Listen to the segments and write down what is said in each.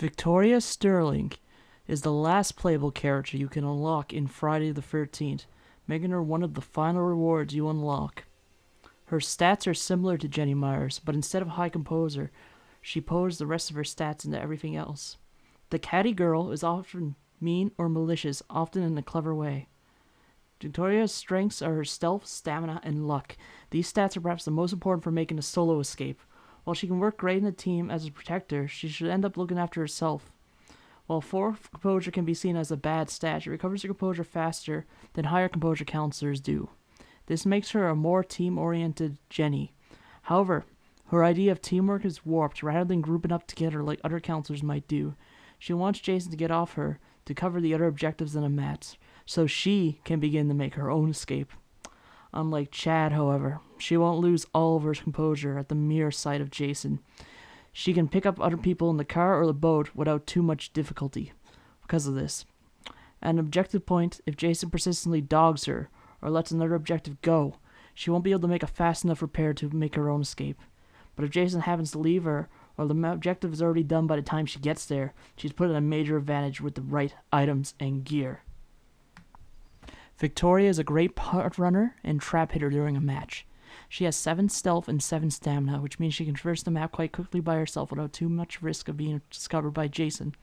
Victoria Sterling is the last playable character you can unlock in Friday the 13th, making her one of the final rewards you unlock. Her stats are similar to Jenny Myers, but instead of high composure, she pours the rest of her stats into everything else. The catty girl is often mean or malicious, often in a clever way. Victoria's strengths are her stealth, stamina, and luck. These stats are perhaps the most important for making a solo escape. While she can work great in a team as a protector, she should end up looking after herself. While 4 composure can be seen as a bad stat, she recovers her composure faster than higher composure counselors do. This makes her a more team-oriented Jenny. However, her idea of teamwork is warped rather than grouping up together like other counselors might do. She wants Jason to get off her to cover the other objectives in a match, so she can begin to make her own escape. Unlike Chad, however, she won't lose all of her composure at the mere sight of Jason. She can pick up other people in the car or the boat without too much difficulty because of this. At an objective point, if Jason persistently dogs her or lets another objective go, she won't be able to make a fast enough repair to make her own escape. But if Jason happens to leave her, or the objective is already done by the time she gets there, she's put at a major advantage with the right items and gear. Victoria is a great part runner and trap hitter during a match. She has 7 stealth and 7 stamina, which means she can traverse the map quite quickly by herself without too much risk of being discovered by Jason.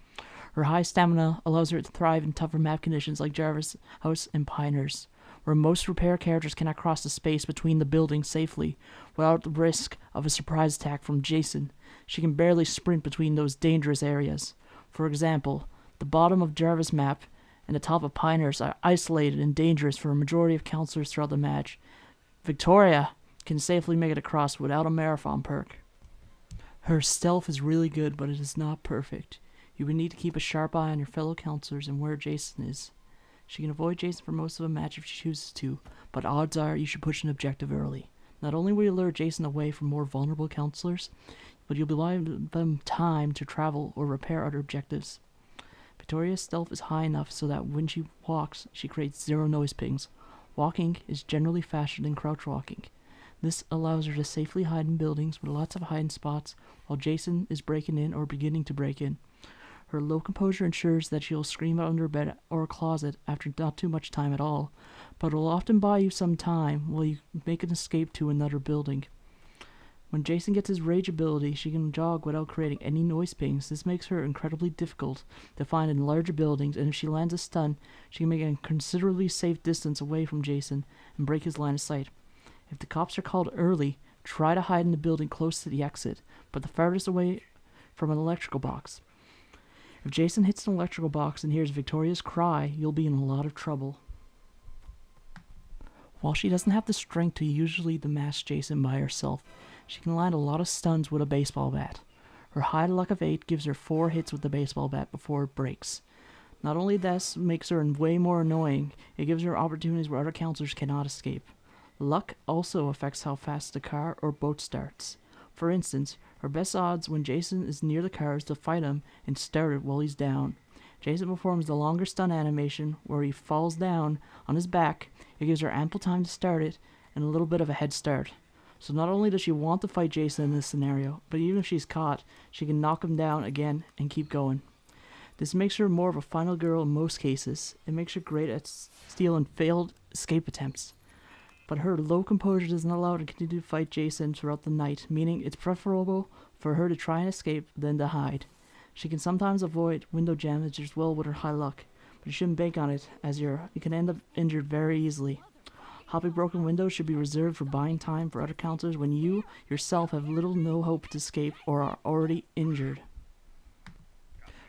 Her high stamina allows her to thrive in tougher map conditions like Jarvis House and Pinehurst, where most repair characters cannot cross the space between the buildings safely without the risk of a surprise attack from Jason. She can barely sprint between those dangerous areas. For example, the bottom of Jarvis map and the top of Pinehurst are isolated and dangerous for a majority of counselors throughout the match. Victoria can safely make it across without a marathon perk. Her stealth is really good, but it is not perfect. You would need to keep a sharp eye on your fellow counselors and where Jason is. She can avoid Jason for most of a match if she chooses to, but odds are you should push an objective early. Not only will you lure Jason away from more vulnerable counselors, but you'll be allowing them time to travel or repair other objectives. Victoria's stealth is high enough so that when she walks, she creates 0 noise pings. Walking is generally faster than crouch walking. This allows her to safely hide in buildings with lots of hiding spots while Jason is breaking in or beginning to break in. Her low composure ensures that she'll scream out under a bed or a closet after not too much time at all, but will often buy you some time while you make an escape to another building. When Jason gets his rage ability, she can jog without creating any noise pings. This makes her incredibly difficult to find in larger buildings, and if she lands a stun, she can make a considerably safe distance away from Jason and break his line of sight. If the cops are called early, try to hide in the building close to the exit, but the farthest away from an electrical box. If Jason hits an electrical box and hears Victoria's cry, you'll be in a lot of trouble. While she doesn't have the strength to usually mask Jason by herself, she can land a lot of stuns with a baseball bat. Her high luck of 8 gives her 4 hits with the baseball bat before it breaks. Not only this makes her way more annoying, it gives her opportunities where other counselors cannot escape. Luck also affects how fast the car or boat starts. For instance, her best odds when Jason is near the car is to fight him and start it while he's down. Jason performs the longer stun animation where he falls down on his back. It gives her ample time to start it and a little bit of a head start. So not only does she want to fight Jason in this scenario, but even if she's caught, she can knock him down again and keep going. This makes her more of a final girl in most cases. It makes her great at stealing failed escape attempts. But her low composure doesn't allow her to continue to fight Jason throughout the night, meaning it's preferable for her to try and escape than to hide. She can sometimes avoid window damage as well with her high luck, but you shouldn't bank on it, as you can end up injured very easily. Hopping broken windows should be reserved for buying time for other counselors when you yourself have little to no hope to escape or are already injured.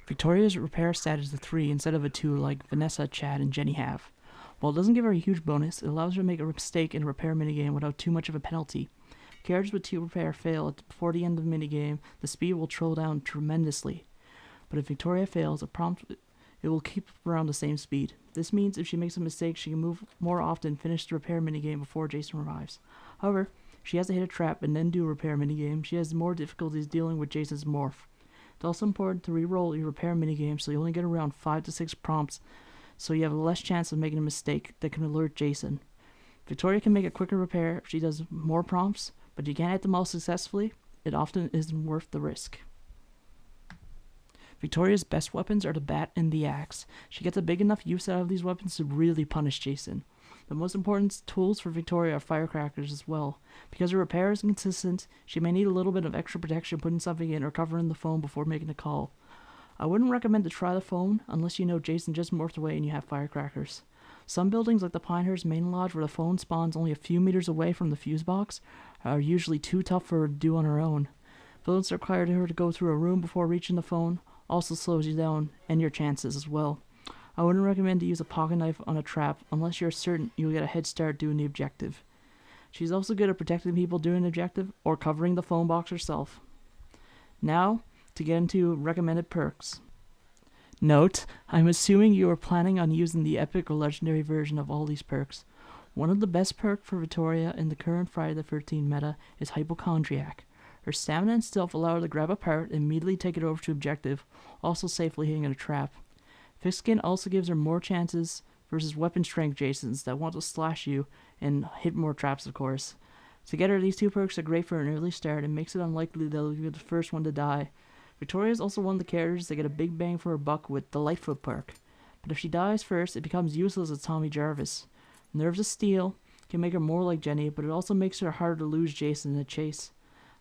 Victoria's repair stat is a 3 instead of a 2 like Vanessa, Chad, and Jenny have. While it doesn't give her a huge bonus, it allows her to make a mistake in a repair minigame without too much of a penalty. If characters with 2 repair fail before the end of the minigame, the speed will troll down tremendously. But if Victoria fails, it will keep around the same speed. This means if she makes a mistake, she can move more often and finish the repair minigame before Jason arrives. However, if she has to hit a trap and then do a repair minigame, she has more difficulties dealing with Jason's morph. It's also important to re-roll your repair minigame so you only get around 5 to 6 prompts, so you have less chance of making a mistake that can alert Jason. Victoria can make a quicker repair if she does more prompts, but you can't hit them all successfully. It often isn't worth the risk. Victoria's best weapons are the bat and the axe. She gets a big enough use out of these weapons to really punish Jason. The most important tools for Victoria are firecrackers as well. Because her repair is inconsistent, she may need a little bit of extra protection putting something in or covering the phone before making a call. I wouldn't recommend to try the phone unless you know Jason just morphed away and you have firecrackers. Some buildings like the Pinehurst Main Lodge, where the phone spawns only a few meters away from the fuse box, are usually too tough for her to do on her own. Buildings that require her to go through a room before reaching the phone also slows you down and your chances as well. I wouldn't recommend to use a pocket knife on a trap unless you're certain you'll get a head start doing the objective. She's also good at protecting people doing the objective or covering the phone box herself. Now, to get into recommended perks. Note, I'm assuming you are planning on using the epic or legendary version of all these perks. One of the best perks for Victoria in the current Friday the 13th meta is Hypochondriac. Her stamina and stealth allow her to grab a part and immediately take it over to objective, also safely hitting a trap. Thick skin also gives her more chances versus weapon strength Jasons that want to slash you and hit more traps, of course. Together, these two perks are great for an early start and makes it unlikely they'll be the first one to die. Victoria is also one of the characters that get a big bang for her buck with the Lightfoot perk, but if she dies first, it becomes useless as Tommy Jarvis. Nerves of Steel can make her more like Jenny, but it also makes her harder to lose Jason in a chase.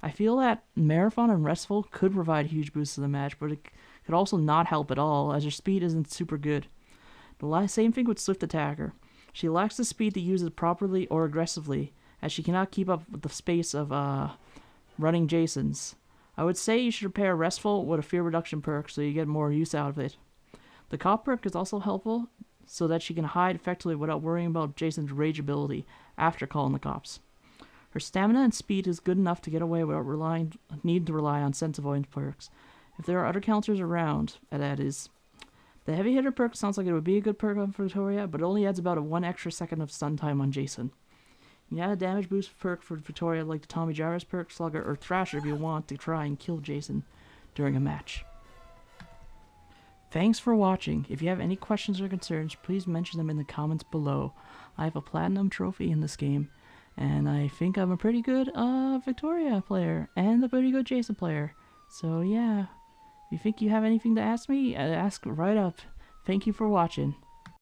I feel that Marathon and Restful could provide huge boosts to the match, but it could also not help at all, as her speed isn't super good. The same thing with Swift Attacker. She lacks the speed to use it properly or aggressively, as she cannot keep up with the space of running Jasons. I would say you should pair Restful with a fear reduction perk so you get more use out of it. The Cop perk is also helpful so that she can hide effectively without worrying about Jason's rage ability after calling the cops. Her stamina and speed is good enough to get away without needing to rely on sense avoidance perks. If there are other counters around, that is. The heavy hitter perk sounds like it would be a good perk on Victoria, but it only adds about 1 extra second of stun time on Jason. You can add a damage boost perk for Victoria like the Tommy Jarvis perk, Slugger, or Thrasher if you want to try and kill Jason during a match. Thanks for watching. If you have any questions or concerns, please mention them in the comments below. I have a platinum trophy in this game, and I think I'm a pretty good Victoria player and a pretty good Jason player. So yeah, if you think you have anything to ask me, ask right up. Thank you for watching.